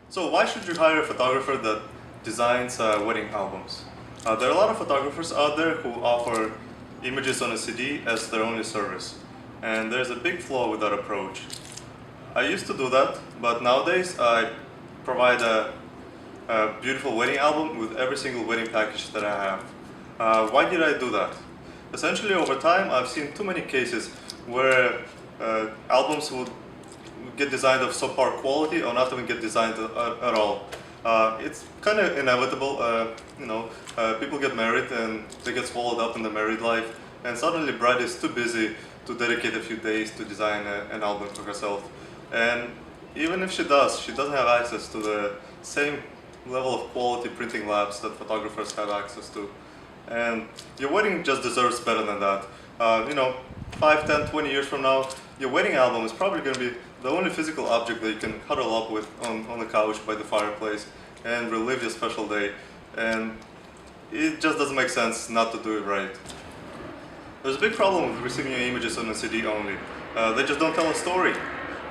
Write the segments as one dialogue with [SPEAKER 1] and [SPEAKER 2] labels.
[SPEAKER 1] So why should you hire a photographer that designs wedding albums? There are a lot of photographers out there who offer images on a CD as their only service. And there's a big flaw with that approach. I used to do that, but nowadays I provide a beautiful wedding album with every single wedding package that I have. Why did I do that? Essentially, over time, I've seen too many cases where albums would get designed of subpar quality or not even get designed at all. It's kind of inevitable, people get married and they get swallowed up in the married life, and suddenly bride is too busy to dedicate a few days to design an album for herself. And even if she doesn't have access to the same level of quality printing labs that photographers have access to. And your wedding just deserves better than that. 5, 10, 20 years from now, your wedding album is probably going to be the only physical object that you can cuddle up with on the couch by the fireplace and relive your special day. And it just doesn't make sense not to do it right. There's a big problem with receiving your images on a CD only. They just don't tell a story.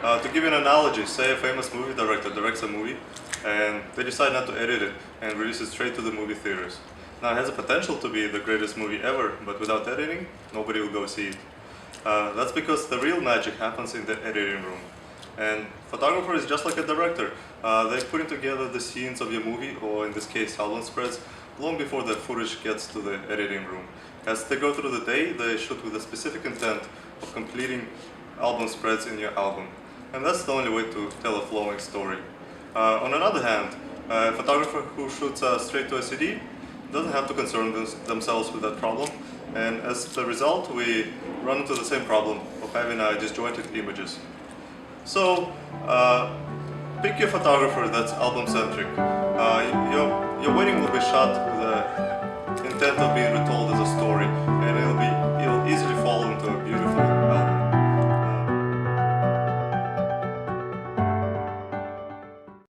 [SPEAKER 1] To give you an analogy, say a famous movie director directs a movie and they decide not to edit it and release it straight to the movie theaters. Now it has the potential to be the greatest movie ever, but without editing, nobody will go see it. That's because the real magic happens in the editing room. And photographer is just like a director. They're putting together the scenes of your movie, or in this case album spreads, long before the footage gets to the editing room. As they go through the day, they shoot with a specific intent of completing album spreads in your album. And that's the only way to tell a flowing story. On another hand, a photographer who shoots straight to a CD doesn't have to concern themselves with that problem, and as a result we run into the same problem of having disjointed images. So pick your photographer that's album-centric. Your wedding will be shot with the intent of being retold as a story,